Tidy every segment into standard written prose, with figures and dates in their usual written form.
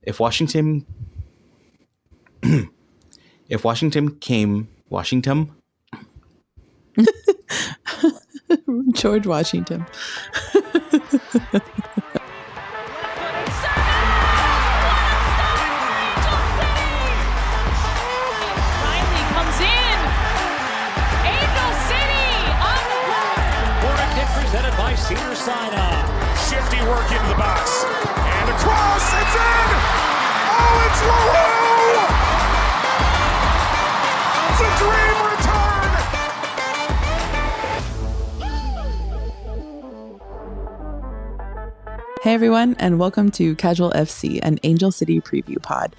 If Washington came Washington. George Washington. Presented by Cedar Sinai. Shifty work into the box. And across, it's in! Oh, it's Loho! It's a dream return! Hey everyone, and welcome to Casual FC, an Angel City preview pod.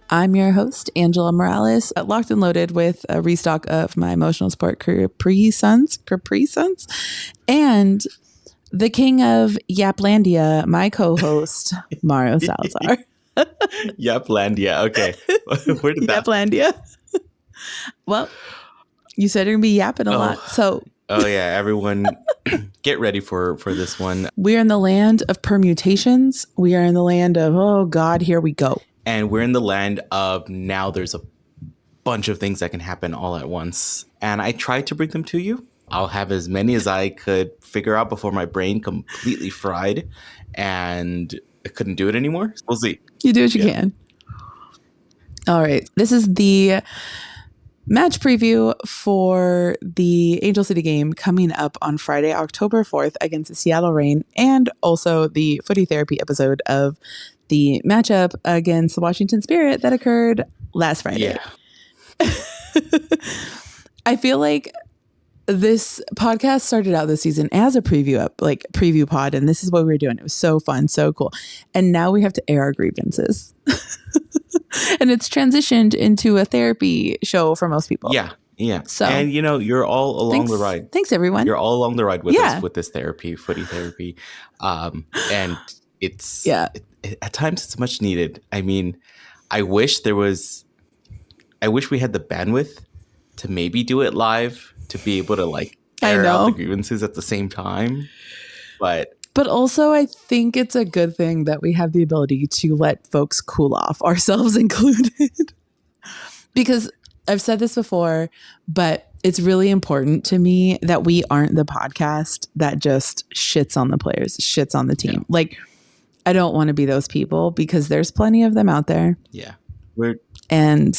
I'm your host, Angela Morales, locked and loaded with a restock of my emotional support Capri Suns, and the king of Yaplandia, my co-host, Mario Salazar. Yaplandia, okay. Where did that? Yaplandia. Well, you said you're going to be yapping a lot, so... Oh yeah, everyone get ready for this one. We are in the land of permutations. We are in the land of, oh God, here we go. And we're in the land of now there's a bunch of things that can happen all at once. And I tried to bring them to you. I'll have as many as I could figure out before my brain completely fried and I couldn't do it anymore. We'll see. You do what you can. All right. This is the match preview for the Angel City game coming up on Friday, October 4th against the Seattle Reign, and also the Footy Therapy episode of the matchup against the Washington Spirit that occurred last Friday. Yeah. I feel like this podcast started out this season as a preview pod, and this is what we were doing. It was so fun, so cool. And now we have to air our grievances. And it's transitioned into a therapy show for most people. Yeah. Yeah. So, and you're all along the ride. Thanks everyone. You're all along the ride with us with this therapy, footy therapy. And it's at times it's much needed. I mean, I wish we had the bandwidth to maybe do it live, to be able to air out the grievances at the same time. But also I think it's a good thing that we have the ability to let folks cool off, ourselves included. Because I've said this before, but it's really important to me that we aren't the podcast that just shits on the players, shits on the team. Yeah. I don't want to be those people because there's plenty of them out there. Yeah. And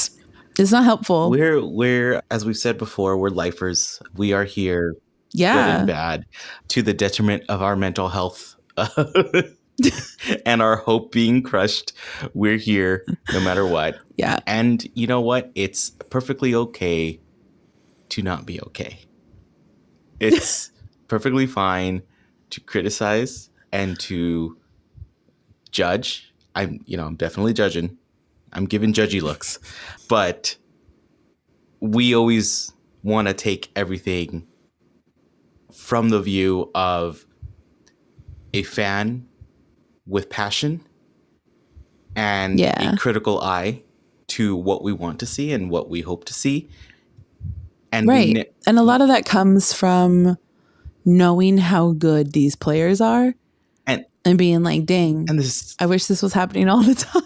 it's not helpful. We're as we've said before, we're lifers. We are here good and bad, to the detriment of our mental health and our hope being crushed. We're here no matter what. Yeah. And you know what? It's perfectly okay to not be okay. It's perfectly fine to criticize and to judge. I'm definitely judging. I'm giving judgy looks, but we always want to take everything from the view of a fan with passion and a critical eye to what we want to see and what we hope to see. And and a lot of that comes from knowing how good these players are and being like, dang, I wish this was happening all the time.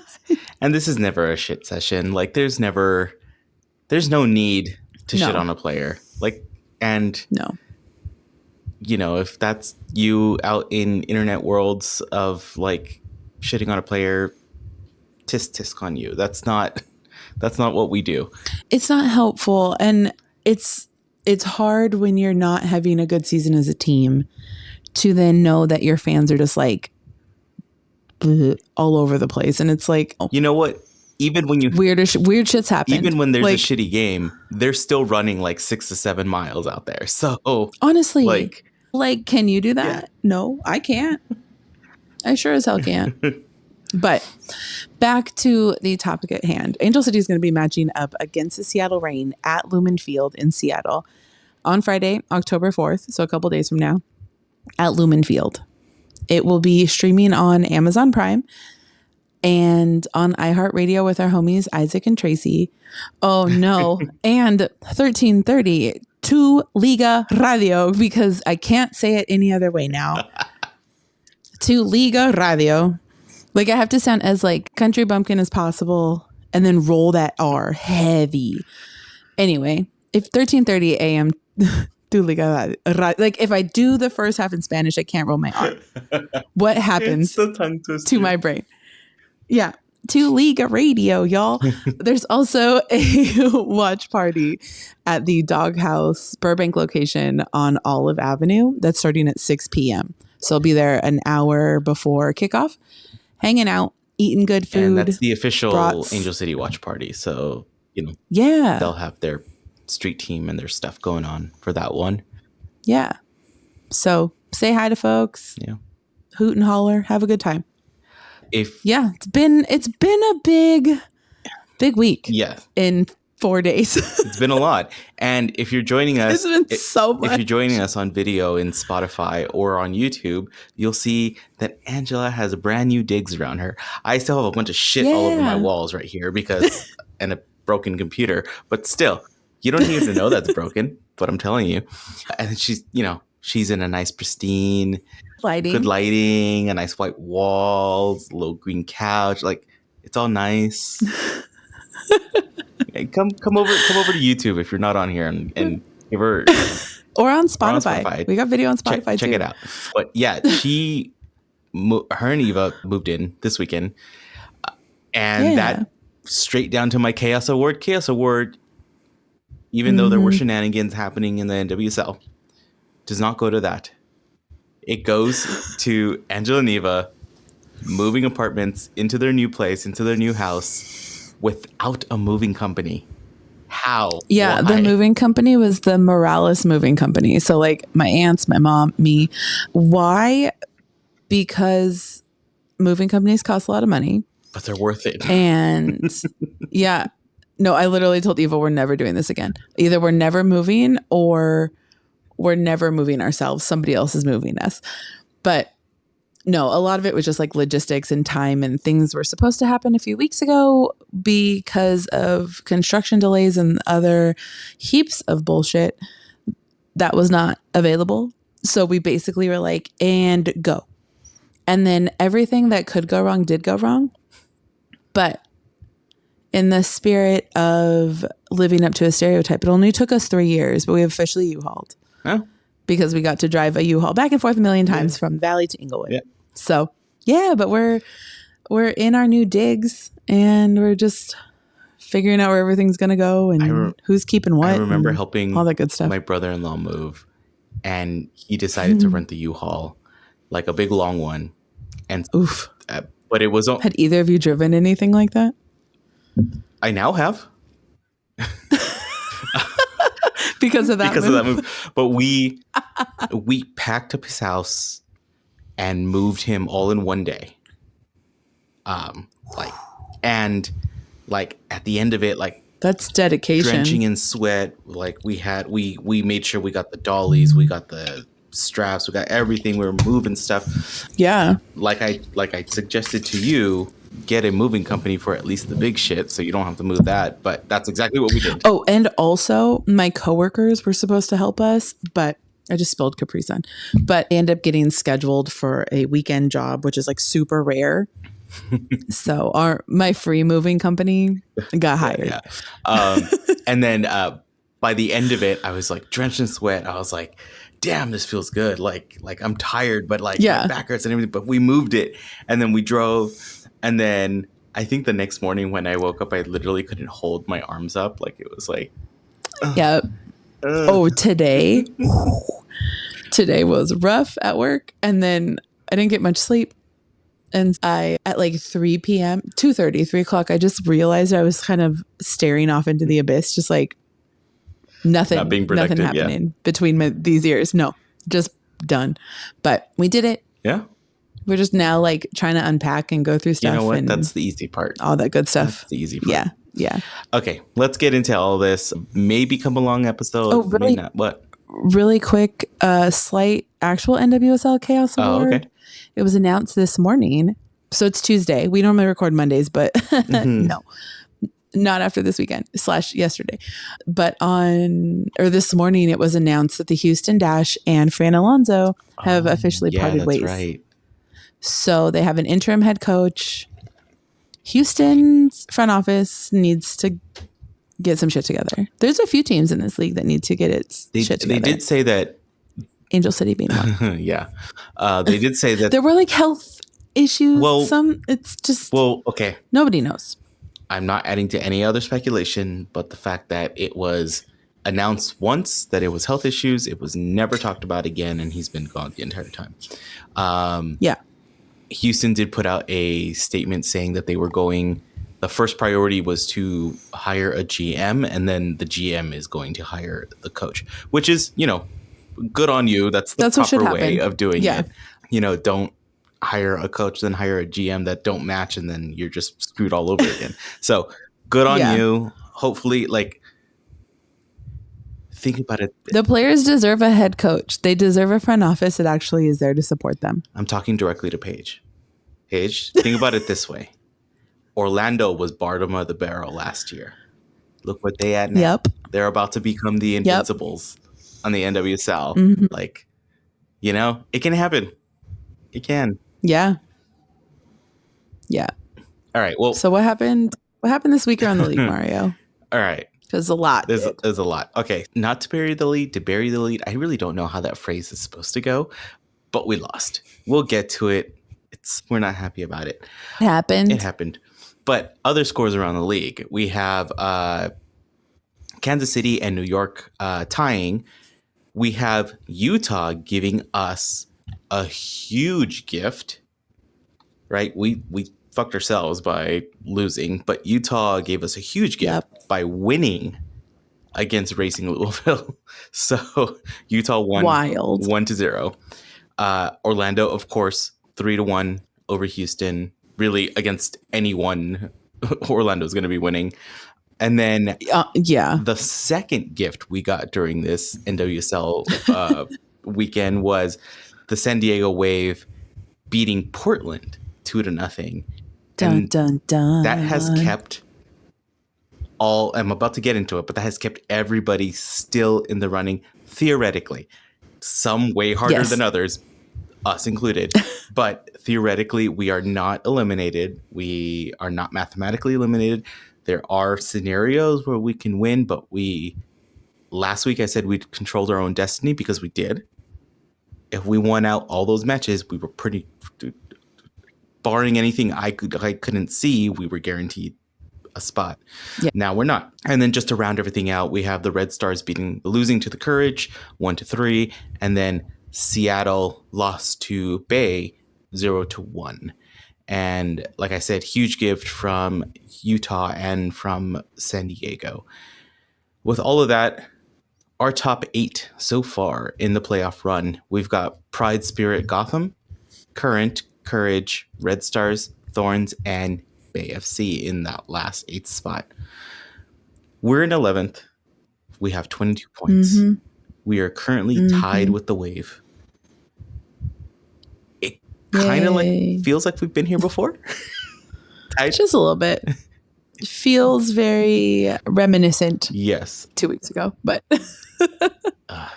And this is never a shit session. There's no need to shit on a player. No. If that's you out in internet worlds of shitting on a player, tisk on you. That's not what we do. It's not helpful. And it's hard when you're not having a good season as a team to then know that your fans are just all over the place. And it's you know what? Even when weird shit's happen. Even when there's a shitty game, they're still running 6 to 7 miles out there. So honestly, can you do that? Yeah. No, I can't. I sure as hell can't. But back to the topic at hand. Angel City is going to be matching up against the Seattle Reign at Lumen Field in Seattle on Friday, October 4th. So a couple days from now at Lumen Field. It will be streaming on Amazon Prime and on iHeartRadio with our homies, Isaac and Tracy. Oh no. And 1330 Tu Liga Radio, because I can't say it any other way now. Tu Liga Radio. Like I have to sound as like country bumpkin as possible and then roll that R heavy. Anyway, if 13:30 a.m. Tu Liga Radio, like if I do the first half in Spanish, I can't roll my R. What happens It's the tongue twister. to my brain? Yeah. Tu Liga Radio, y'all. There's also a watch party at the Doghouse Burbank location on Olive Avenue that's starting at 6 p.m. So I'll be there an hour before kickoff, hanging out, eating good food. And that's the official brats. Angel City watch party. So, Yeah. they'll have their street team and their stuff going on for that one. Yeah. So say hi to folks. Yeah. Hoot and holler. Have a good time. It's been a big week. Yeah. In 4 days. It's been a lot. And if you're joining us, it's been so much. If you're joining us on video in Spotify or on YouTube, you'll see that Angela has brand new digs around her. I still have a bunch of shit all over my walls right here because and a broken computer, but still, you don't even know that's broken, but I'm telling you. And she's in a nice pristine good lighting, a nice white walls, a little green couch, like it's all nice. Come over to YouTube if you're not on here and give her or on Spotify. We got video on Spotify check too. it out. But yeah, her and Eva moved in this weekend, and that straight down to my Chaos Award. Even though there were shenanigans happening in the NWSL, does not go to that. It goes to Angela and Eva moving apartments into their new place, into their new house without a moving company. How? Yeah, Why? the moving company was the Morales moving company. So like my aunts, my mom, me. Why? Because moving companies cost a lot of money. But they're worth it. And yeah. No, I literally told Eva we're never doing this again. Either we're never moving or we're never moving ourselves. Somebody else is moving us. But no, a lot of it was just like logistics and time, and things were supposed to happen a few weeks ago because of construction delays and other heaps of bullshit that was not available. So we basically were like, and go. And then everything that could go wrong did go wrong. But in the spirit of living up to a stereotype, it only took us 3 years, but we officially U-hauled. Huh? Because we got to drive a U-Haul back and forth a million times from Valley to Inglewood. Yeah. So yeah, but we're in our new digs and we're just figuring out where everything's gonna go and who's keeping what. I remember helping all that good stuff. My brother-in-law move, and he decided to rent the U-Haul, like a big long one. And oof. But it was. Had either of you driven anything like that? I now have. Because of that move. But we packed up his house and moved him all in one day. At the end of it, like that's dedication. Drenching in sweat. Like we made sure we got the dollies, we got the straps, we got everything. We were moving stuff. Yeah. Like I suggested to you, get a moving company for at least the big shit so you don't have to move that. But that's exactly what we did. Oh, and also my coworkers were supposed to help us, but I just spilled Capri Sun. But I ended up getting scheduled for a weekend job, which is like super rare. So my free moving company got hired. Yeah. And then by the end of it, I was like drenched in sweat. I was like, damn, this feels good. Like I'm tired, but my back hurts and everything. But we moved it, and then we drove. And then I think the next morning when I woke up, I literally couldn't hold my arms up. Like it was like, yep. Oh, today was rough at work. And then I didn't get much sleep. And at like 3 p.m., 2:30, 3 o'clock, I just realized I was kind of staring off into the abyss, just like nothing happening between these ears. No, just done. But we did it. Yeah. We're just now like trying to unpack and go through stuff. You know what? And that's the easy part. All that good stuff. That's the easy part. Yeah. Okay, let's get into all this. Maybe come a long episode. Oh, really? May not. What? Really quick, slight actual NWSL Chaos Award. Oh, okay. It was announced this morning. So it's Tuesday. We normally record Mondays, but no, not after this weekend / yesterday. But this morning, it was announced that the Houston Dash and Fran Alonso have officially parted ways. Right. So they have an interim head coach. Houston's front office needs to get some shit together. There's a few teams in this league that need to get its shit together. They did say that. Angel City being one. Yeah. They did say that. There were like health issues. Well, It's just. Well, okay. Nobody knows. I'm not adding to any other speculation, but the fact that it was announced once that it was health issues, it was never talked about again, and he's been gone the entire time. Yeah. Houston did put out a statement saying that they were going. The first priority was to hire a GM, and then the GM is going to hire the coach, which is, good on you. That's the proper way of doing it. Don't hire a coach, then hire a GM that don't match, and then you're just screwed all over again. So good on you. Hopefully, think about it. The players deserve a head coach. They deserve a front office that actually is there to support them. I'm talking directly to Paige. Paige, think about it this way. Orlando was bottom of the barrel last year. Look what they at now. Yep. They're about to become the Invincibles on the NWSL. Mm-hmm. It can happen. It can. Yeah. Yeah. All right. Well, so what happened? What happened this week around the league, Mario? All right. There's a lot. There's a lot. Okay. Not to bury the lead, to bury the lead. I really don't know how that phrase is supposed to go, but we lost. We'll get to it. We're not happy about it. It happened. But other scores around the league, we have Kansas City and New York tying. We have Utah giving us a huge gift, right? We fucked ourselves by losing, but Utah gave us a huge gift by winning against Racing Louisville. So Utah won 1-0. Orlando, of course, 3-1 over Houston. Really, against anyone, Orlando's going to be winning. And then the second gift we got during this NWSL weekend was the San Diego Wave beating Portland 2-0. Dun, dun, dun. That has kept I'm about to get into it, but that has kept everybody still in the running, theoretically. Some way harder than others, us included. But theoretically, we are not eliminated. We are not mathematically eliminated. There are scenarios where we can win, but last week I said we controlled our own destiny because we did. If we won out all those matches, we were pretty, barring anything I couldn't see, we were guaranteed a spot. Yeah. Now we're not. And then just to round everything out, we have the Red Stars losing to the Courage 1-3, and then Seattle lost to Bay 0-1. And like I said, huge gift from Utah and from San Diego. With all of that, our top 8 so far in the playoff run, we've got Pride, Spirit, Gotham, Current, Courage, Red Stars, Thorns, and Bay FC in that last 8th spot. We're in 11th. We have 22 points. Mm-hmm. We are currently tied with the Wave. It kind of feels like we've been here before. Just a little bit. Feels very reminiscent. Yes. 2 weeks ago, but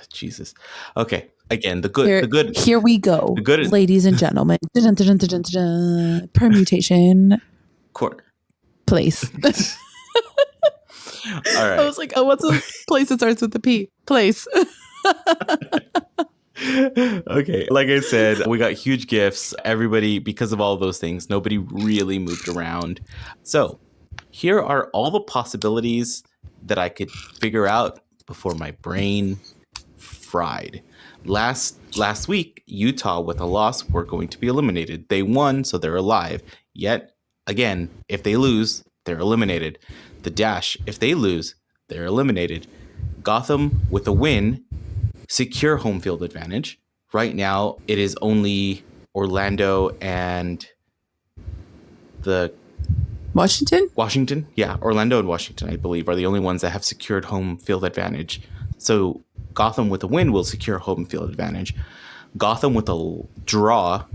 Jesus. Okay. Again, the good. Here we go, ladies and gentlemen. Dun, dun, dun, dun, dun, dun. Permutation. Quarter. Place. All right. I was like, oh, what's a place that starts with the P? Place. Okay. Like I said, we got huge gifts. Everybody, because of all of those things, nobody really moved around. So here are all the possibilities that I could figure out before my brain fried. Last week, Utah with a loss were going to be eliminated. They won, so they're alive. Yet, again, if they lose, they're eliminated. The Dash, if they lose, they're eliminated. Gotham with a win, secure home field advantage. Right now, it is only Orlando and the Washington. Yeah, Orlando and Washington, I believe, are the only ones that have secured home field advantage. So Gotham with a win will secure home field advantage. Gotham with a draw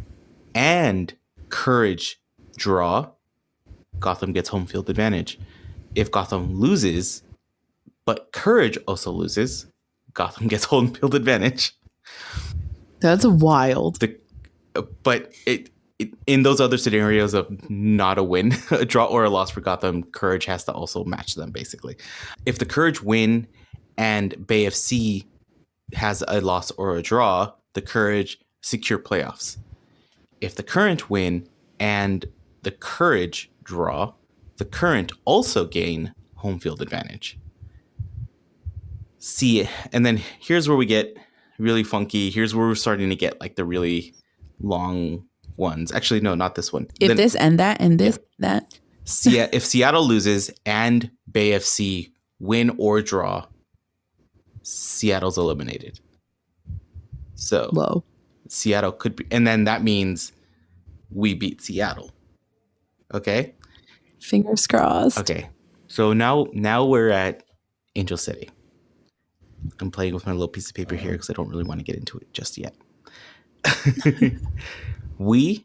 and Courage draw, Gotham gets home field advantage. If Gotham loses, but Courage also loses, Gotham gets home field advantage. That's wild. in those other scenarios of not a win, a draw or a loss for Gotham, Courage has to also match them, basically. If the Courage win and Bay FC has a loss or a draw, the Courage secure playoffs. If the Current win and the Courage draw, the Current also gain home field advantage. See, and then here's where we get really funky. Here's where we're starting to get like the really long ones. Actually, no, not this one. If this and that and this, that. If Seattle loses and Bay FC win or draw, Seattle's eliminated. So whoa. Seattle could be, and then that means we beat Seattle. Okay. Fingers crossed. Okay. So now we're at Angel City. I'm playing with my little piece of paper here because I don't really want to get into it just yet. we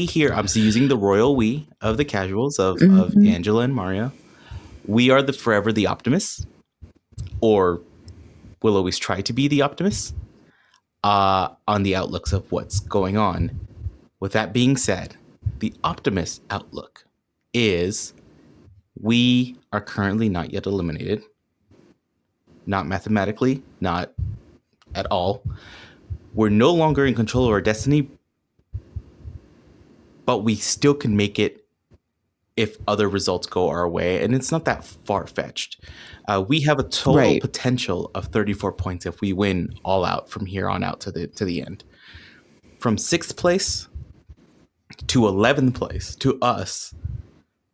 here, I'm using the royal we of the casuals of Angela and Mario. We are forever the optimists, or will always try to be the optimists on the outlooks of what's going on. With that being said, the optimist outlook is we are currently not yet eliminated. Not mathematically, not at all. We're no longer in control of our destiny, but we still can make it if other results go our way. And it's not that far-fetched. We have a total potential of 34 points if we win all out from here on out to the end. From 6th place to 11th place to us,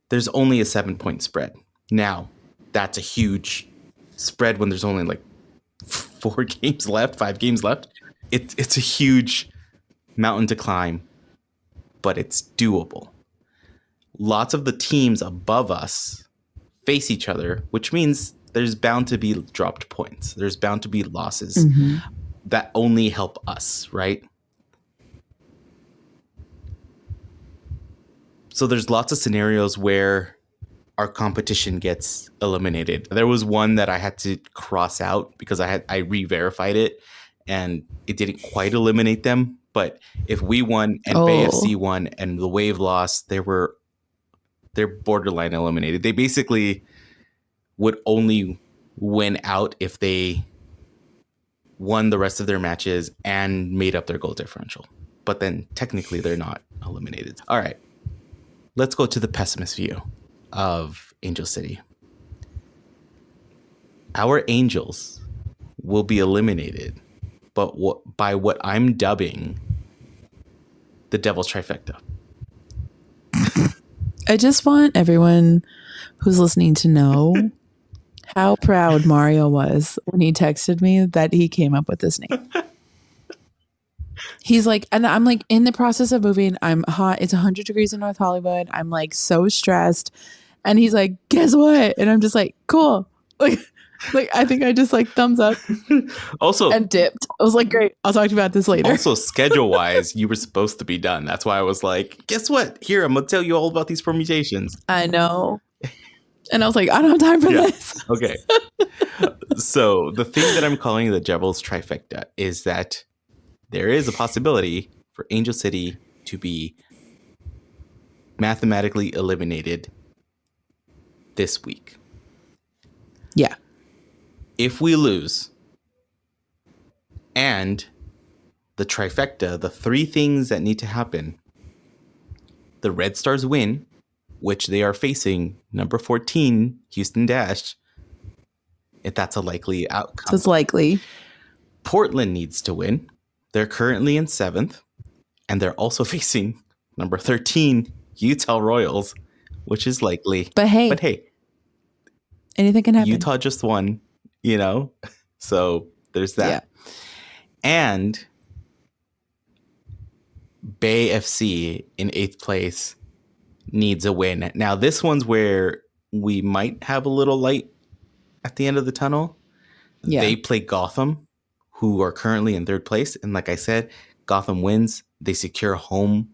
there's only a 7-point spread. Now, that's a huge spread when there's only like 5 games left. It's a huge mountain to climb, but it's doable. Lots of the teams above us face each other, which means there's bound to be dropped points. There's bound to be losses that only help us, right? So there's lots of scenarios where our competition gets eliminated. There was one that I had to cross out because I re-verified it and it didn't quite eliminate them. But if we won and Bay FC won and the Wave lost, they're borderline eliminated. They basically would only win out if they won the rest of their matches and made up their goal differential. But then technically they're not eliminated. All right, let's go to the pessimist view of Angel City. Our Angels will be eliminated, but by what I'm dubbing the Devil's Trifecta. I just want everyone who's listening to know how proud Mario was when he texted me that he came up with this name. He's like, and I'm like in the process of moving. I'm hot. It's 100 degrees in North Hollywood. I'm like so stressed. And he's like, guess what? And I'm just like, cool. Like I think I just like thumbs up also and dipped. I was like, great. I'll talk to you about this later. Also, schedule wise, you were supposed to be done. That's why I was like, guess what? Here, I'm going to tell you all about these permutations. I know. And I was like, I don't have time for this. Okay. So the thing that I'm calling the Devil's Trifecta is that there is a possibility for Angel City to be mathematically eliminated this week. Yeah. If we lose and the trifecta, the 3 things that need to happen, the Red Stars win, which they are facing number 14, Houston Dash, if that's a likely outcome. So it's likely. Portland needs to win. They're currently in 7th, and they're also facing number 13, Utah Royals, which is likely. But hey, anything can happen. Utah just won, so there's that. Yeah. And Bay FC in 8th place needs a win. Now, this one's where we might have a little light at the end of the tunnel. Yeah. They play Gotham, who are currently in 3rd place. And like I said, Gotham wins. They secure home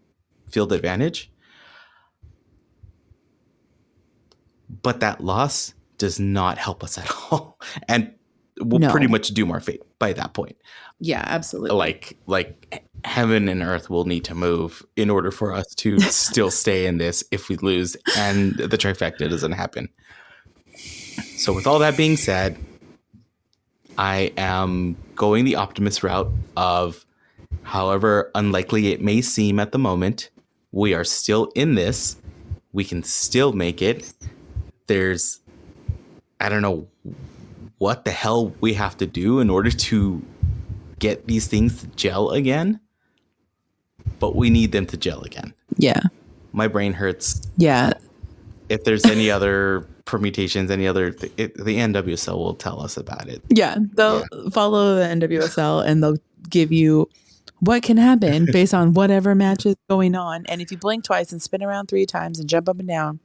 field advantage. But that loss does not help us at all. And we'll pretty much doom our fate by that point. Yeah, absolutely. Like heaven and earth will need to move in order for us to still stay in this if we lose and the trifecta doesn't happen. So with all that being said, I am going the optimist route of, however unlikely it may seem at the moment, we are still in this. We can still make it. There's, I don't know what the hell we have to do in order to get these things to gel again, but we need them to gel again. Yeah. My brain hurts. Yeah. If there's any other permutations, any other, the NWSL will tell us about it. Yeah. They'll follow the NWSL and they'll give you what can happen based on whatever match is going on. And if you blink twice and spin around 3 times and jump up and down,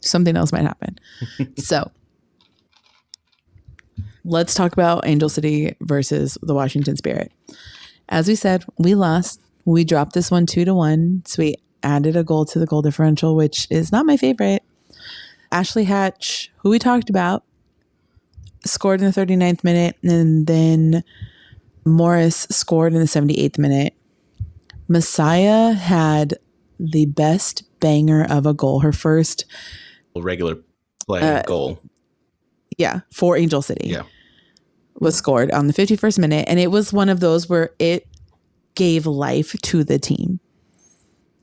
something else might happen. So let's talk about Angel City versus the Washington Spirit. As we said, we lost. We dropped this one 2-1. So we added a goal to the goal differential, which is not my favorite. Ashley Hatch, who we talked about, scored in the 39th minute, and then Morris scored in the 78th minute. Messiah had the best banger of a goal. Her first regular play goal. Yeah, for Angel City. Yeah. Was scored on the 51st minute. And it was one of those where it gave life to the team.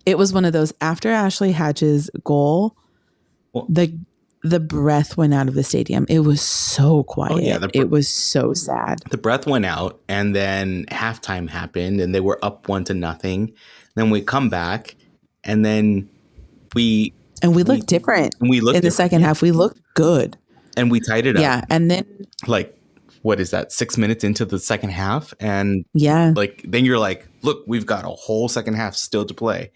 It was one of those after Ashley Hatch's goal, the breath went out of the stadium. It was so quiet. Oh, yeah, it was so sad. The breath went out, and then halftime happened, and they were up 1-0. Then we come back, and then we looked different. And we looked in the second half. We looked good, and we tied it up. Yeah, and then what is that? 6 minutes into the second half, and then you're like, look, we've got a whole second half still to play.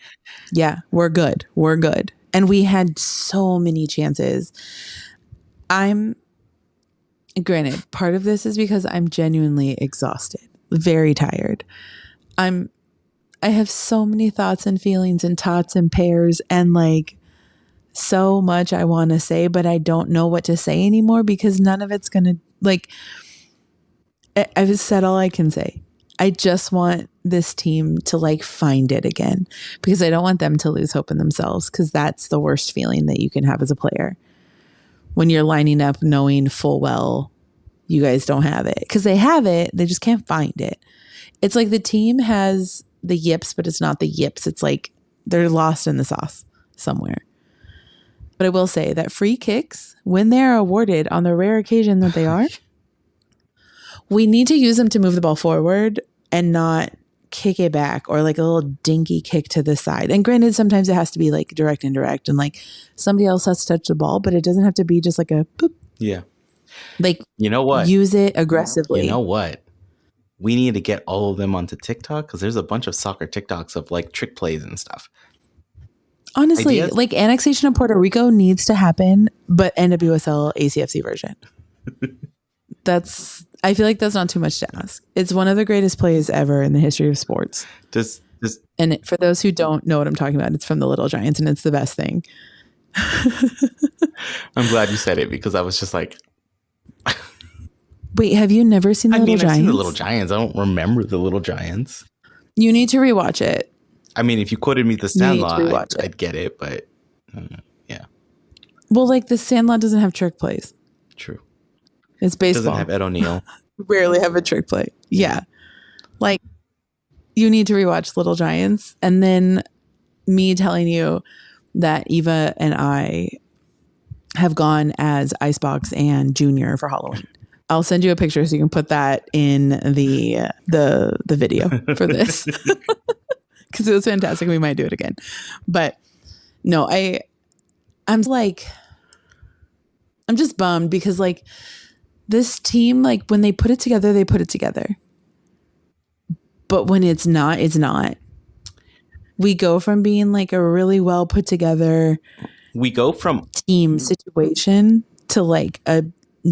Yeah, we're good. We're good. And we had so many chances. Granted, part of this is because I'm genuinely exhausted, very tired. I have so many thoughts and feelings and tots and pairs and so much I want to say, but I don't know what to say anymore because none of it's going to I've said all I can say. I just want this team to find it again because I don't want them to lose hope in themselves because that's the worst feeling that you can have as a player when you're lining up knowing full well you guys don't have it because they have it. They just can't find it. It's like the team has the yips, but it's not the yips. It's like they're lost in the sauce somewhere. But I will say that free kicks, when they're awarded on the rare occasion that they are, we need to use them to move the ball forward and not kick it back or a little dinky kick to the side. And granted, sometimes it has to be direct, indirect, and somebody else has to touch the ball, but it doesn't have to be just a boop. Yeah. You know what? Use it aggressively. You know what? We need to get all of them onto TikTok because there's a bunch of soccer TikToks of trick plays and stuff. Honestly, ideas? Annexation of Puerto Rico needs to happen, but NWSL ACFC version. I feel like that's not too much to ask. It's one of the greatest plays ever in the history of sports. And for those who don't know what I'm talking about, it's from the Little Giants, and it's the best thing. I'm glad you said it because I was just like... Wait, have you never seen the Little Giants? I've seen the Little Giants. I don't remember the Little Giants. You need to rewatch it. If you quoted me The Sandlot, I'd get it, but yeah. Well, The Sandlot doesn't have trick plays. True. It's baseball. Doesn't have Ed O'Neill. Rarely have a trick play. Yeah. You need to rewatch Little Giants. And then me telling you that Eva and I have gone as Icebox and Junior for Halloween. I'll send you a picture so you can put that in the video for this. Because it was fantastic. We might do it again. But no, I'm just bummed because this team, when they put it together, they put it together. But when it's not, it's not. We go from being a really well put together team situation to a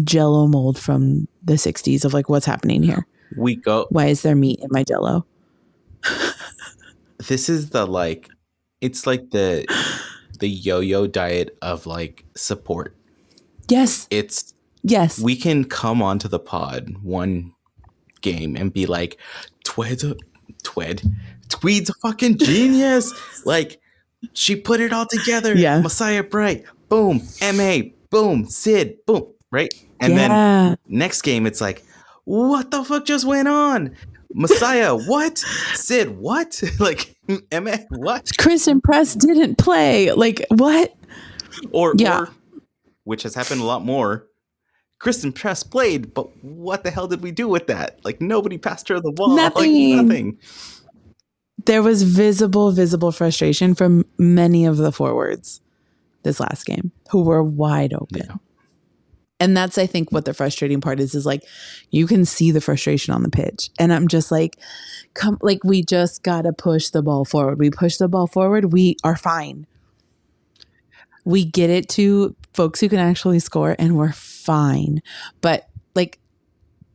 Jell-O mold from the 60s of what's happening here. Why is there meat in my Jell-O? This is it's the yo-yo diet of support. Yes. Yes. We can come onto the pod one game and be Twed Tweed's a fucking genius. Like, she put it all together. Yeah. Messiah Bright, boom. MA, boom. Sid, boom. Right? And then next game, it's like, what the fuck just went on? Messiah, what? Sid, what? Like, MA, what? Kristen Press didn't play. Like, what? Or, which has happened a lot more, Kristen Press played, but what the hell did we do with that? Like, nobody passed her the ball. Nothing. Like, nothing. There was visible frustration from many of the forwards this last game who were wide open. Yeah. And that's, I think, what the frustrating part is like, you can see the frustration on the pitch. And I'm just like, we just got to push the ball forward. We push the ball forward. We are fine. We get it to folks who can actually score and we're fine. But like,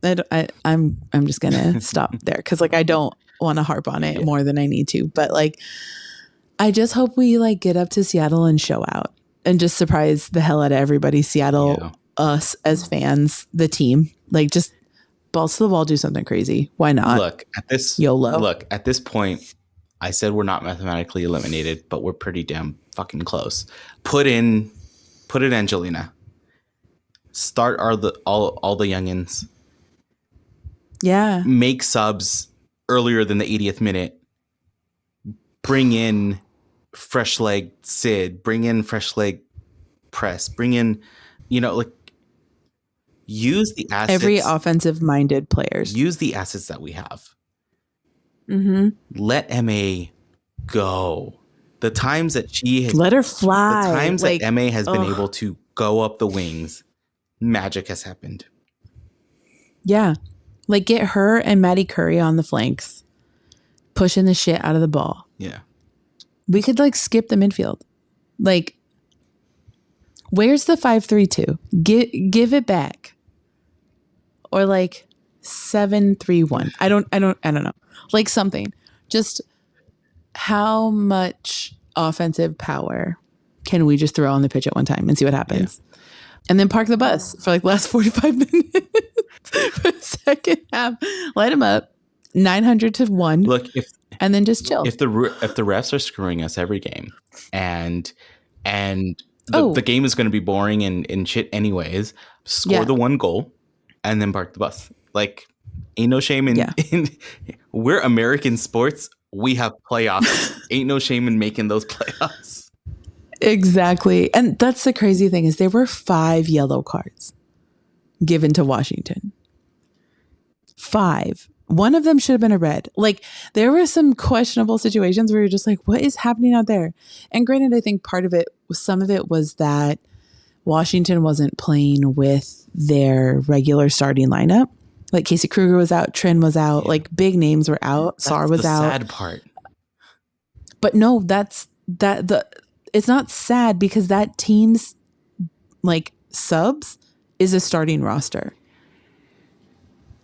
I'm just going to stop there. Cause like, I don't want to harp on it more than I need to, but like, I just hope we like get up to Seattle and show out and just surprise the hell out of everybody. Seattle, us as fans, the team, like just balls to the wall, do something crazy. Why not? Look at this point, I said we're not mathematically eliminated, but we're pretty damn fucking close. Put in Angelina. Start all the youngins. Yeah. Make subs earlier than the 80th minute. Bring in fresh leg Sid. Bring in fresh leg Press. Bring in, like, use the assets. Every offensive minded players. Use the assets that we have. Mm-hmm. Let MA go. The times that she has, let her fly. The times that MA has been able to go up the wings, magic has happened. Yeah. Like, get her and Maddie Curry on the flanks, pushing the shit out of the ball. Yeah. We could like skip the midfield. Like, where's the 5-3-2? Give it back. Or like 7-3-1. I don't know. Like something. Just how much offensive power can we just throw on the pitch at one time and see what happens? Yeah. And then park the bus for like the last 45 minutes for the second half. Light them up 900-1. Look, and then just chill. If the refs are screwing us every game and the game is going to be boring and shit anyways, score the one goal and then park the bus. Like, ain't no shame in we're American sports. We have playoffs. Ain't no shame in making those playoffs. Exactly. And that's the crazy thing is there were 5 yellow cards given to Washington. 5. One of them should have been a red. Like, there were some questionable situations where you're just like, what is happening out there? And granted, I think some of it was that Washington wasn't playing with their regular starting lineup. Like, Casey Kruger was out, Trin was out, like big names were out, Sar was out. That's the sad part. But no, it's not sad because that team's like subs is a starting roster.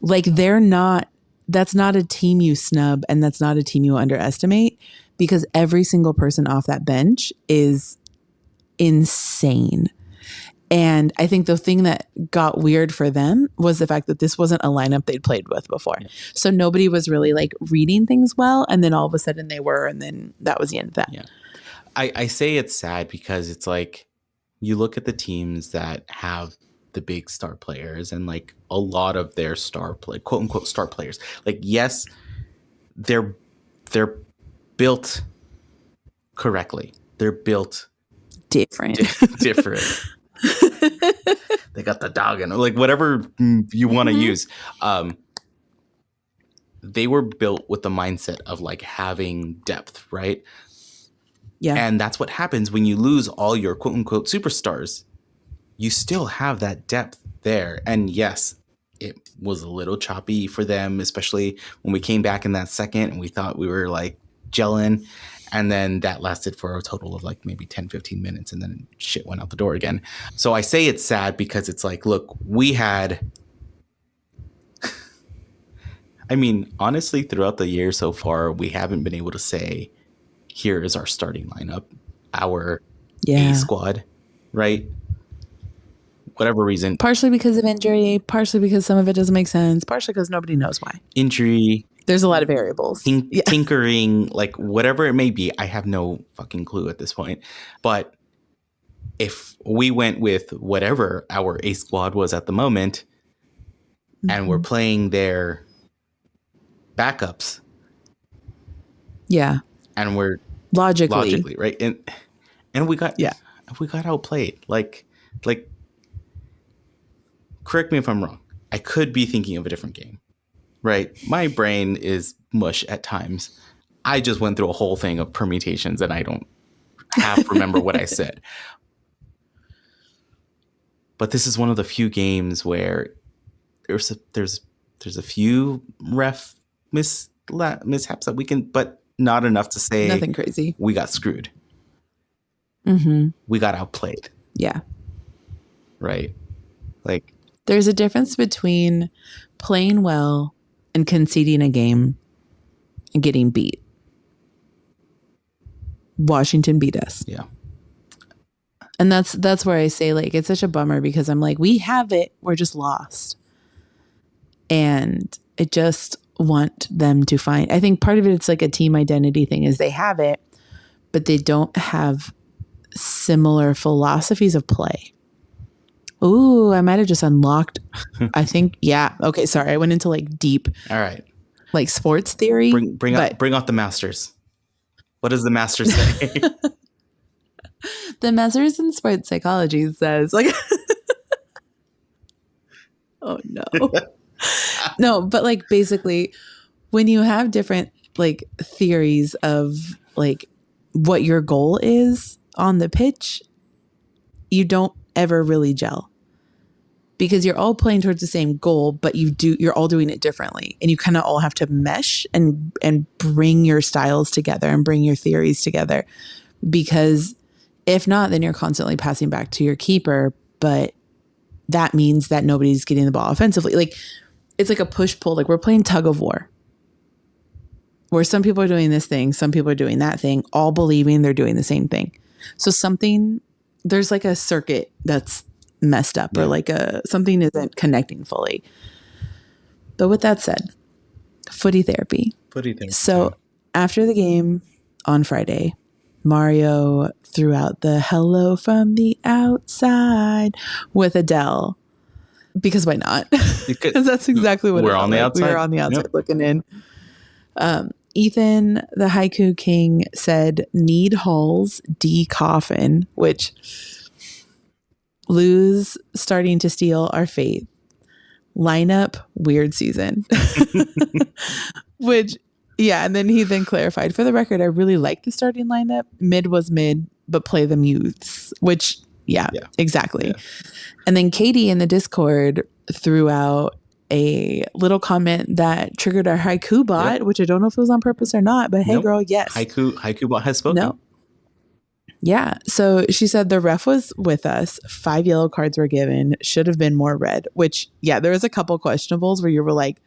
Like, that's not a team you snub and that's not a team you underestimate because every single person off that bench is insane. And I think the thing that got weird for them was the fact that this wasn't a lineup they'd played with before. Yeah. So nobody was really like reading things well. And then all of a sudden they were, and then that was the end of that. Yeah. I say it's sad because it's like you look at the teams that have the big star players and like a lot of their quote unquote star players. Like, yes, they're built correctly. They're built different. They got the dog in, like, whatever you want to use. They were built with the mindset of like having depth, right? Yeah. And that's what happens when you lose all your quote unquote superstars. You still have that depth there. And yes, it was a little choppy for them, especially when we came back in that second and we thought we were like gelling. And then that lasted for a total of like maybe 10, 15 minutes. And then shit went out the door again. So I say it's sad because it's like, look, we had, I mean, honestly, throughout the year so far, we haven't been able to say, here is our starting lineup, our A squad, right? Whatever reason. Partially because of injury, partially because some of it doesn't make sense, partially because nobody knows why. Injury, There's a lot of variables. Tinkering, like whatever it may be. I have no fucking clue at this point. But if we went with whatever our A squad was at the moment, and we're playing their backups, and we're logically right, and we got outplayed. Like, correct me if I'm wrong. I could be thinking of a different game, right? My brain is mush at times. I just went through a whole thing of permutations, and I don't half remember what I said. But this is one of the few games where there's a few ref mishaps that we can, but not enough to say nothing crazy. We got screwed. We got outplayed. Yeah. Right. Like, there's a difference between playing well and conceding a game and getting beat. Washington beat us. Yeah. And that's where I say, like, it's such a bummer because I'm like, we have it. We're just lost. And I just want them to find, I think part of it's like a team identity thing is they have it, but they don't have similar philosophies of play. Ooh, I might have just unlocked, I think. Yeah. Okay. Sorry. I went into like deep. All right. Like sports theory. Bring out the masters. What does the master say? The master's in sports psychology says like, oh no. No, but like basically when you have different like theories of like what your goal is on the pitch, you don't ever really gel because you're all playing towards the same goal, but you're all doing it differently and you kind of all have to mesh and bring your styles together and bring your theories together, because if not, then you're constantly passing back to your keeper, but that means that nobody's getting the ball offensively. Like it's like a push-pull. Like we're playing tug of war where some people are doing this thing, some people are doing that thing, all believing they're doing the same thing. So there's like a circuit that's messed up or like something isn't connecting fully. But with that said, footy therapy. So after the game on Friday, Mario threw out the hello from the outside with Adele. Because why not? Because that's exactly what we're on the outside. We were on the outside looking in. Ethan, the Haiku King, said need Halls, D coffin, which lose starting to steal our faith. Lineup, weird season. Which, yeah, and then he clarified, for the record, I really like the starting lineup. Mid was mid, but play them youths, which, yeah. Exactly. Yeah. And then Katie in the Discord threw out a little comment that triggered our Haiku bot, which I don't know if it was on purpose or not, but hey, girl, yes. Haiku bot has spoken. No. Yeah. So she said the ref was with us. 5 yellow cards were given. Should have been more red, which, yeah, there was a couple questionables where you were like,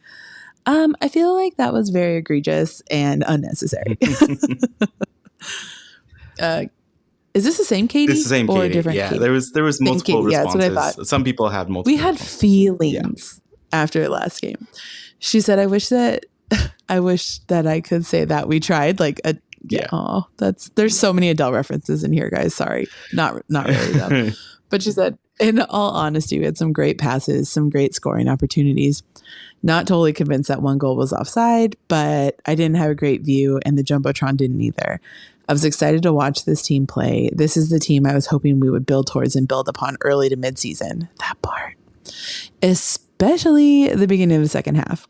I feel like that was very egregious and unnecessary. Is this the same Katie? It's the same Katie. Different Katie? There was multiple responses. Yeah, that's what I thought. Some people have multiple. We had feelings after last game. She said, I wish that I could say that we tried. Like there's so many Adele references in here, guys. Sorry. Not really though. But she said, in all honesty, we had some great passes, some great scoring opportunities. Not totally convinced that one goal was offside, but I didn't have a great view and the Jumbotron didn't either. I was excited to watch this team play. This is the team I was hoping we would build towards and build upon early to mid-season. That part. Especially the beginning of the second half.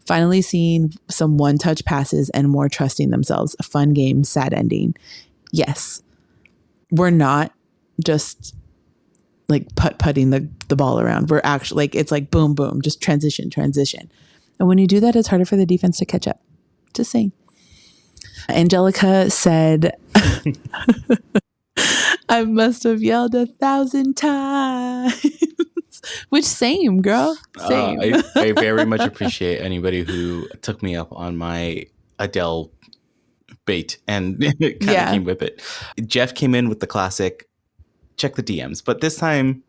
Finally seeing some one-touch passes and more trusting themselves. A fun game, sad ending. Yes. We're not just like putting the ball around. We're actually like, it's like boom, boom, just transition. And when you do that, it's harder for the defense to catch up. Just saying. Angelica said, I must have yelled 1,000 times. Which same, girl. Same. I very much appreciate anybody who took me up on my Adele bait and kind of came with it. Jeff came in with the classic, check the DMs. But this time,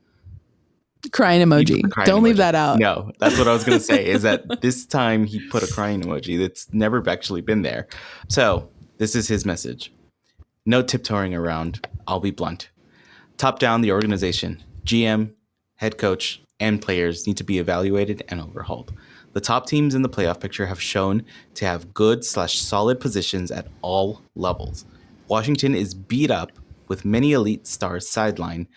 Crying emoji. Don't leave that out. No, that's what I was going to say, is that this time he put a crying emoji that's never actually been there. So this is his message. No tiptoeing around. I'll be blunt. Top down, the organization, GM, head coach, and players need to be evaluated and overhauled. The top teams in the playoff picture have shown to have good/solid positions at all levels. Washington is beat up with many elite stars sidelined,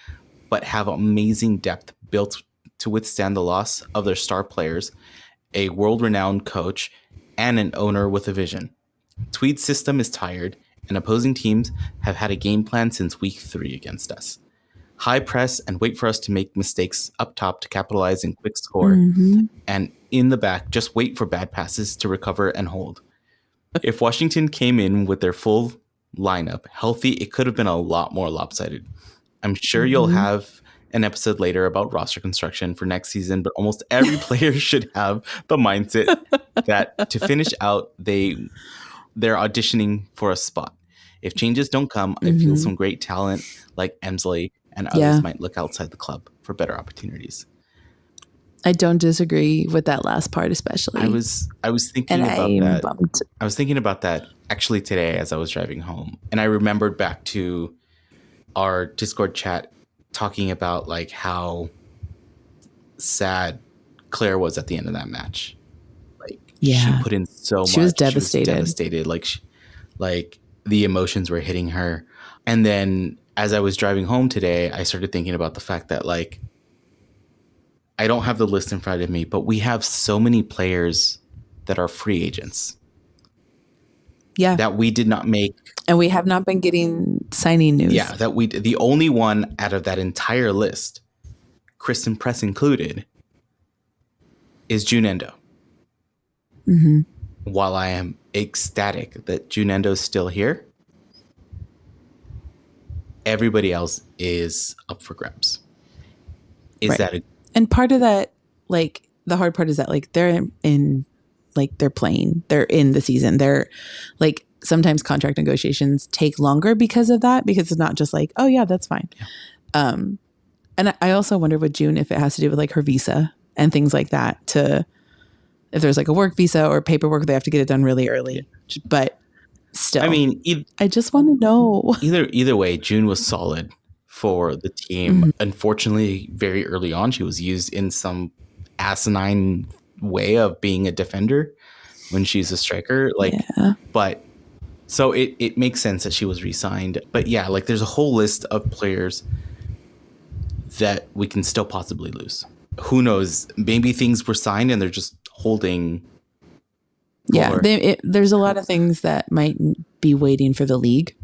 but have amazing depth built to withstand the loss of their star players, a world-renowned coach, and an owner with a vision. Tweed's system is tired, and opposing teams have had a game plan since week 3 against us. High press and wait for us to make mistakes up top to capitalize in quick score. And in the back, just wait for bad passes to recover and hold. If Washington came in with their full lineup healthy, it could have been a lot more lopsided. I'm sure you'll have an episode later about roster construction for next season, but almost every player should have the mindset that to finish out, they're auditioning for a spot. If changes don't come, I feel some great talent like Emsley and others might look outside the club for better opportunities. I don't disagree with that last part, especially. I was thinking about that. Bummed. I was thinking about that actually today as I was driving home, and I remembered back to our Discord chat talking about like how sad Claire was at the end of that match. Like she put in so much. She was devastated. She was devastated. Like the emotions were hitting her. And then as I was driving home today, I started thinking about the fact that like I don't have the list in front of me, but we have so many players that are free agents. Yeah. That we did not make. And we have not been getting signing news. Yeah. The only one out of that entire list, Kristen Press included, is June Endo. While I am ecstatic that June Endo is still here, everybody else is up for grabs. And part of that, like the hard part is that like they're playing, they're in the season. They're like sometimes contract negotiations take longer because of that, because it's not just like, oh yeah, that's fine. Yeah. And I also wonder with June if it has to do with like her visa and things like that, to if there's like a work visa or paperwork, they have to get it done really early. Yeah. But still, I mean, I just want to know. Either way, June was solid for the team. Unfortunately, very early on, she was used in some asinine way of being a defender when she's a striker. But so it makes sense that she was re-signed. But yeah, like there's a whole list of players that we can still possibly lose. Who knows? Maybe things were signed and they're just holding. Yeah, there's a lot of things that might be waiting for the league,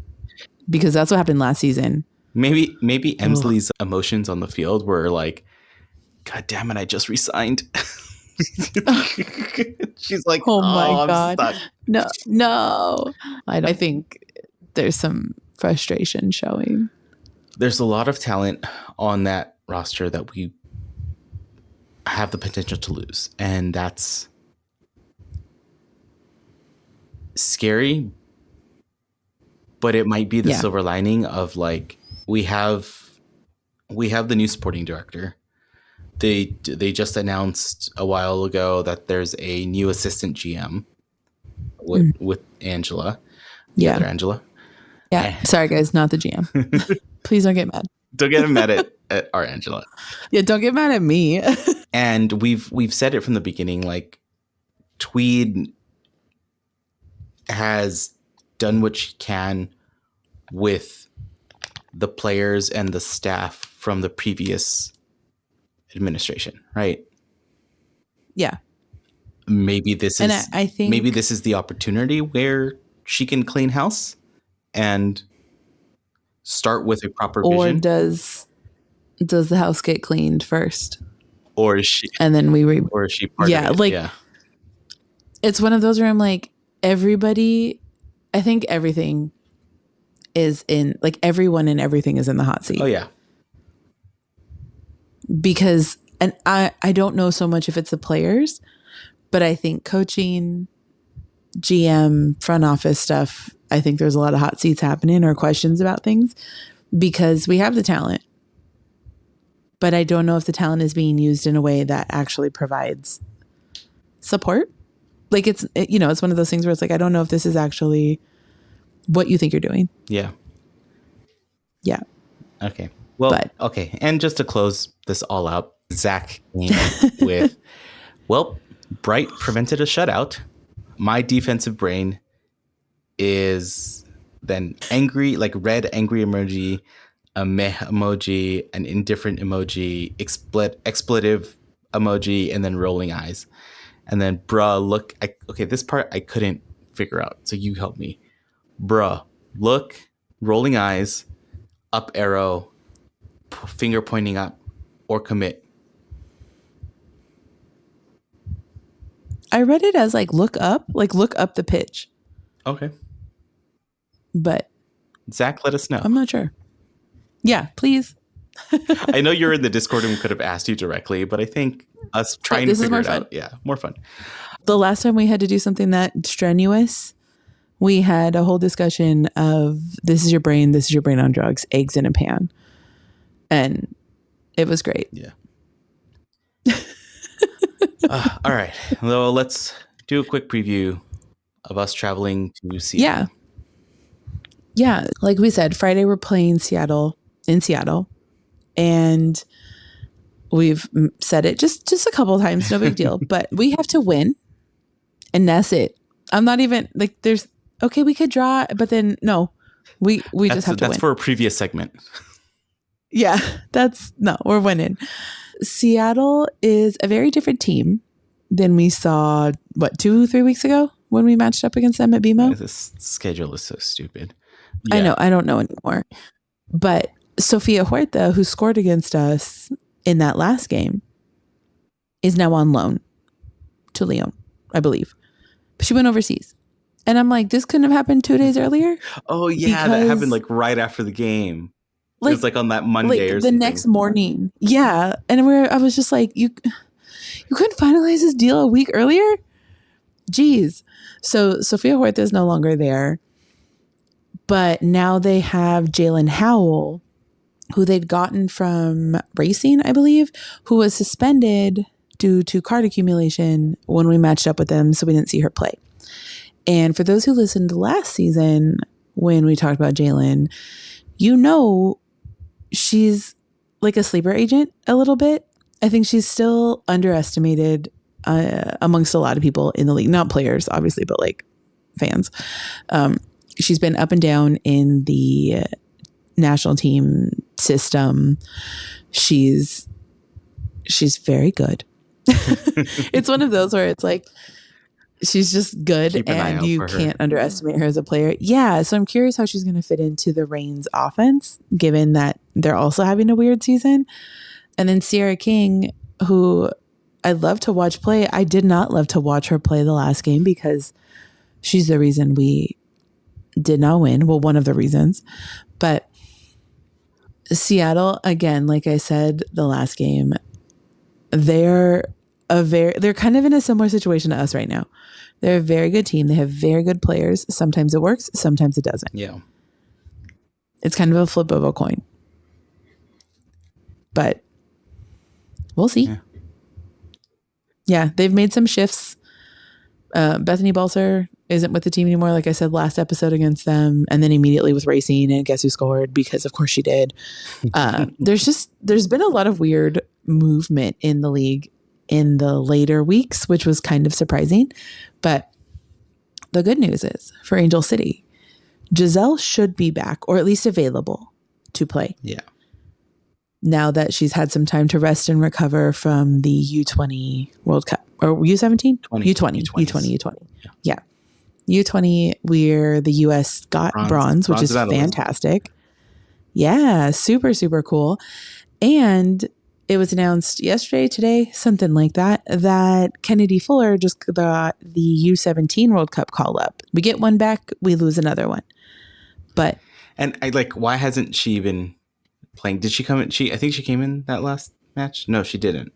because that's what happened last season. Maybe Emsley's emotions on the field were like, God damn it, I just resigned. She's like, oh my God. No. I think there's some frustration showing. There's a lot of talent on that roster that we have the potential to lose. And that's scary, but it might be the silver lining of like, we have the new sporting director. They just announced a while ago that there's a new assistant GM with Angela. Yeah. Other Angela. Yeah. Sorry guys, not the GM. Please don't get mad. Don't get mad at our Angela. Yeah, don't get mad at me. And we've said it from the beginning, like Tweed has done what she can with the players and the staff from the previous administration, right? Yeah. Maybe this is I think maybe this is the opportunity where she can clean house and start with a proper vision. Or does the house get cleaned first? Or is she? And then or is she part of it? It's one of those where I'm like, everybody, I think everything is in, like everyone and everything is in the hot seat. Oh yeah. Because, and I don't know so much if it's the players, but I think coaching, GM, front office stuff, I think there's a lot of hot seats happening or questions about things, because we have the talent, but I don't know if the talent is being used in a way that actually provides support. Like it's one of those things where it's like, I don't know if this is actually what you think you're doing. Yeah. Yeah. Okay. Well, okay. And just to close this all out, Zach came with, well, Bright prevented a shutout. My defensive brain is then angry, like red angry emoji, a meh emoji, an indifferent emoji, expletive emoji, and then rolling eyes. And then bruh, look, okay, this part I couldn't figure out. So you help me. Bruh, look, rolling eyes, up arrow, finger pointing up, or commit. I read it as like look up the pitch. Okay. But Zach, let us know. I'm not sure. Yeah, please. I know you're in the Discord and we could have asked you directly, but I think us trying to figure it out. Yeah, more fun. The last time we had to do something that strenuous, we had a whole discussion of this is your brain on drugs, eggs in a pan. And it was great. Yeah. All right. Well, let's do a quick preview of us traveling to Seattle. Yeah. Like we said, Friday we're playing in Seattle. And we've said it just a couple of times, no big deal. But we have to win. And that's it. I'm not even like we could draw, but then no. We just have to win. That's for a previous segment. Yeah, we're winning. Seattle is a very different team than we saw, 2-3 weeks ago when we matched up against them at BMO? This schedule is so stupid. Yeah. I know. I don't know anymore. But Sofia Huerta, who scored against us in that last game, is now on loan to Lyon, I believe. But she went overseas. And I'm like, this couldn't have happened 2 days earlier? Oh, yeah. That happened like right after the game. It was like on that Monday or something. The next morning. Yeah. And I was just like, you couldn't finalize this deal a week earlier? Jeez. So Sofia Huerta is no longer there. But now they have Jalen Howell, who they'd gotten from Racing, I believe, who was suspended due to card accumulation when we matched up with them. So we didn't see her play. And for those who listened last season, when we talked about Jalen, she's like a sleeper agent a little bit. I think she's still underestimated amongst a lot of people in the league, not players, obviously, but like fans. She's been up and down in the national team system. She's very good. It's one of those where it's like, she's just good and you can't underestimate her as a player. Yeah. So I'm curious how she's going to fit into the Reigns offense, given that they're also having a weird season. And then Sierra King, who I love to watch play. I did not love to watch her play the last game because she's the reason we did not win. Well, one of the reasons. But Seattle, again, like I said, the last game, they're kind of in a similar situation to us right now. They're a very good team. They have very good players. Sometimes it works, sometimes it doesn't. Yeah. It's kind of a flip of a coin. But we'll see. Yeah, they've made some shifts. Bethany Balser isn't with the team anymore, like I said last episode against them, and then immediately with Racing, and guess who scored? Because of course she did. There's been a lot of weird movement in the league in the later weeks, which was kind of surprising. But the good news is for Angel City, Giselle should be back, or at least available to play. Yeah. Now that she's had some time to rest and recover from the U20 World Cup, or U17? U20. Yeah. U20, where the U.S. got bronze, which is fantastic. Yeah, super, super cool. And it was announced yesterday, today, something like that, that Kennedy Fuller just got the U17 World Cup call up. We get one back, we lose another one. But and why hasn't she been playing? Did she come in? I think she came in that last match. No, she didn't.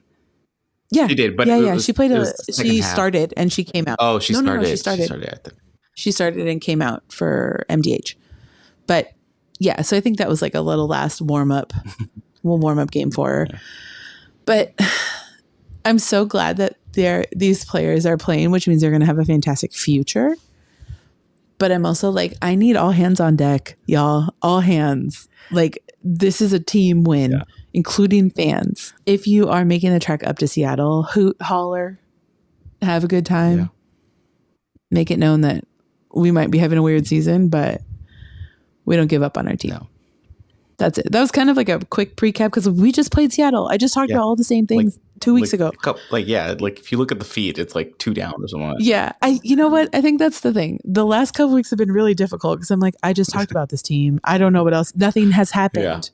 Yeah, she did. But she played she started and she came out. Oh, she started. No, she started. She started and came out for MDH. But yeah, so I think that was like a little last warm up we'll warm up game 4. Yeah. But I'm so glad that these players are playing, which means they're going to have a fantastic future. But I'm also like, I need all hands on deck, y'all. All hands. Like, this is a team win, including fans. If you are making the trek up to Seattle, hoot, holler, have a good time. Yeah. Make it known that we might be having a weird season, but we don't give up on our team. No. That's it. That was kind of like a quick pre-cap because we just played Seattle. I just talked about all the same things 2 weeks ago. Like if you look at the feed, it's like 2 down or something. Yeah. You know what? I think that's the thing. The last couple weeks have been really difficult because I'm like, I just talked about this team. I don't know what else. Nothing has happened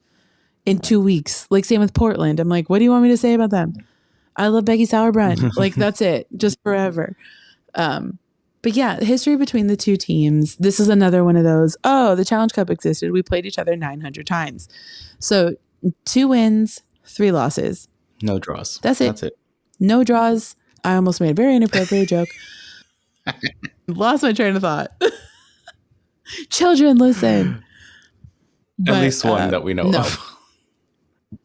in 2 weeks. Like same with Portland. I'm like, what do you want me to say about them? I love Becky Sauerbrunn. Like that's it. Just forever. But yeah, history between the two teams. This is another one of those. Oh, the Challenge Cup existed. We played each other 900 times. So 2 wins, 3 losses. No draws. That's it. No draws. I almost made a very inappropriate joke. Lost my train of thought. Children, listen. At least one that we know of.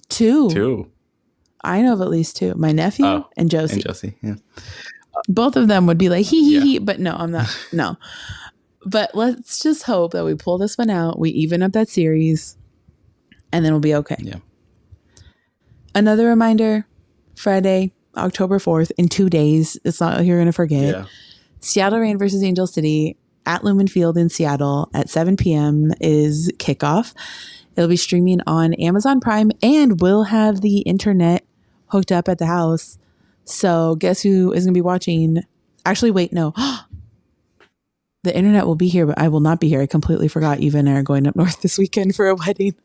2. I know of at least 2. My nephew and Josie. And Josie, yeah. Both of them would be like, hee, but no, I'm not. No. But let's just hope that we pull this one out. We even up that series and then we'll be okay. Yeah. Another reminder, Friday, October 4th, in 2 days. It's not like you're going to forget. Yeah. Seattle Reign versus Angel City at Lumen Field in Seattle at 7 p.m. is kickoff. It'll be streaming on Amazon Prime and we'll have the internet hooked up at the house. So guess who is going to be watching? Actually, wait, no. The internet will be here, but I will not be here. I completely forgot. Eva and I are going up north this weekend for a wedding.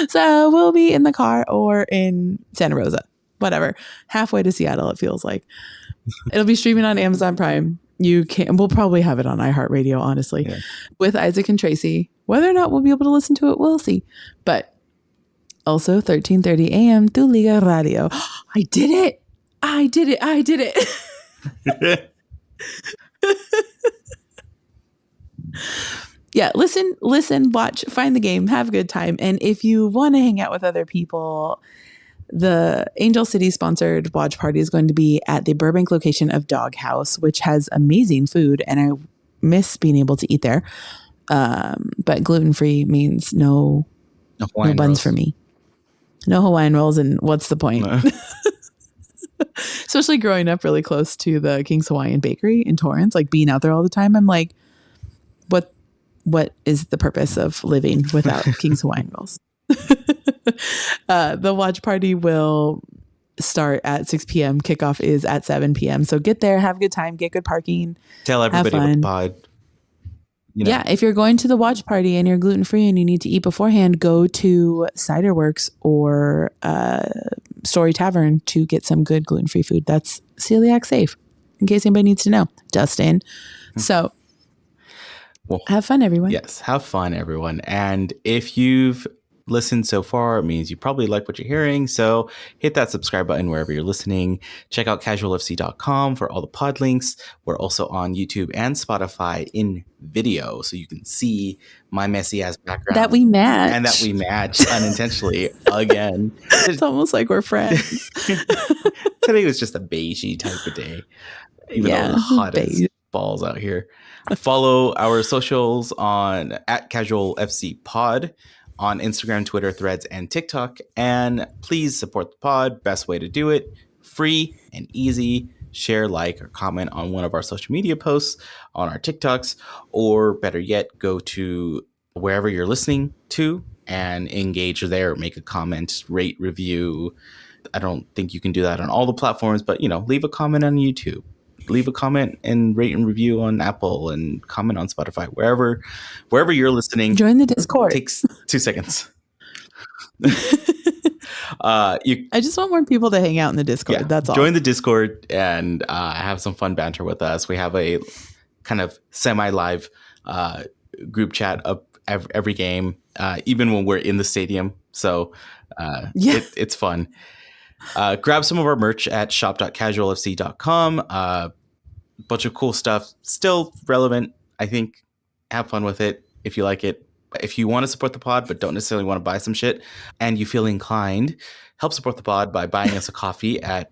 So we'll be in the car or in Santa Rosa, whatever. Halfway to Seattle, it feels like. It'll be streaming on Amazon Prime. We'll probably have it on iHeartRadio, honestly, with Isaac and Tracy. Whether or not we'll be able to listen to it, we'll see. But also 13:30 a.m. Tu Liga Radio. I did it. Yeah, listen, watch, find the game, have a good time. And if you want to hang out with other people, the Angel City sponsored watch party is going to be at the Burbank location of Doghouse, which has amazing food. And I miss being able to eat there. But gluten-free means no buns rolls for me. No Hawaiian rolls. And what's the point? Especially growing up really close to the King's Hawaiian Bakery in Torrance, like being out there all the time. I'm like, what is the purpose of living without King's Hawaiian rolls? The watch party will start at 6 p.m. Kickoff is at 7 p.m. So get there, have a good time, get good parking. Tell everybody about the pod. Yeah, if you're going to the watch party and you're gluten-free and you need to eat beforehand, go to Ciderworks or Story Tavern to get some good gluten-free food. That's celiac safe, in case anybody needs to know. Dustin. So have fun, everyone. Yes, have fun, everyone. And if you've listened so far, it means you probably like what you're hearing. So hit that subscribe button wherever you're listening. Check out casualfc.com for all the pod links. We're also on YouTube and Spotify in video, so you can see my messy ass background. That we match. And that we match unintentionally again. It's almost like we're friends. Today was just a beigey type of day. Even though it's hot as balls out here. Follow our socials on @CasualFCPod on Instagram, Twitter, Threads, and TikTok. And please support the pod. Best way to do it. Free and easy. Share, like, or comment on one of our social media posts on our TikToks. Or better yet, go to wherever you're listening to and engage there. Make a comment, rate, review. I don't think you can do that on all the platforms, but, leave a comment on YouTube. Leave a comment and rate and review on Apple and comment on Spotify, wherever you're listening. Join the Discord. It takes 2 seconds. I just want more people to hang out in the Discord. Yeah, that's all. Join the Discord and have some fun banter with us. We have a kind of semi-live group chat up every game, even when we're in the stadium. So it's fun. Grab some of our merch at shop.casualfc.com. Bunch of cool stuff, still relevant. I think have fun with it if you like it. If you want to support the pod but don't necessarily want to buy some shit and you feel inclined, help support the pod by buying us a coffee at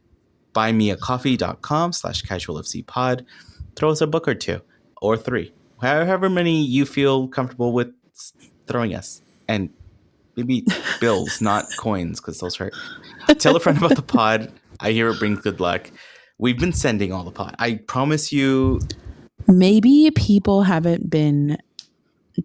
buymeacoffee.com/casualfcpod. Throw us a book or two or three, however many you feel comfortable with throwing us. And maybe bills, not coins, because those hurt. Tell a friend about the pod. I hear it brings good luck. We've been sending all the pod. I promise you. Maybe people haven't been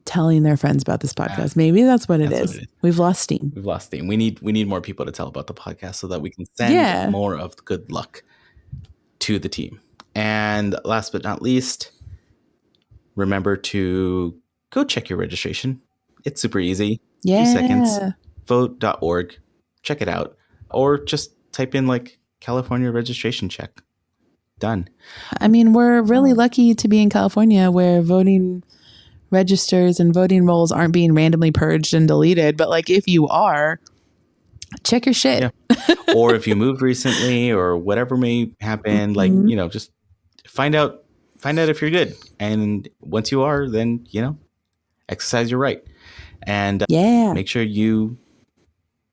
telling their friends about this podcast. Maybe that's what it is. We've lost steam. We need more people to tell about the podcast so that we can send more of the good luck to the team. And last but not least, remember to go check your registration. It's super easy. 2 seconds. Vote.org. Check it out. Or just type in like California registration check. Done. I mean, we're really lucky to be in California where voting registers and voting rolls aren't being randomly purged and deleted. But like, if you are, check your shit. Yeah. Or if you moved recently or whatever may happen, like, you know, just find out if you're good. And once you are, then, you know, exercise your right. And make sure you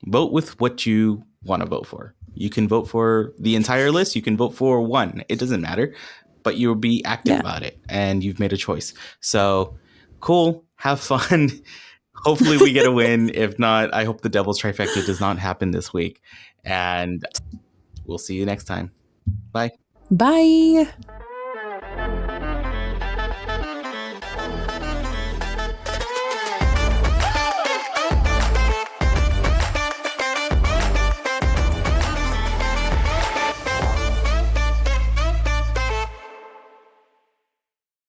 vote with what you want to vote for. You can vote for the entire list. You can vote for one. It doesn't matter. But you'll be active about it. And you've made a choice. So cool. Have fun. Hopefully we get a win. If not, I hope the Devil's Trifecta does not happen this week. And we'll see you next time. Bye. Bye.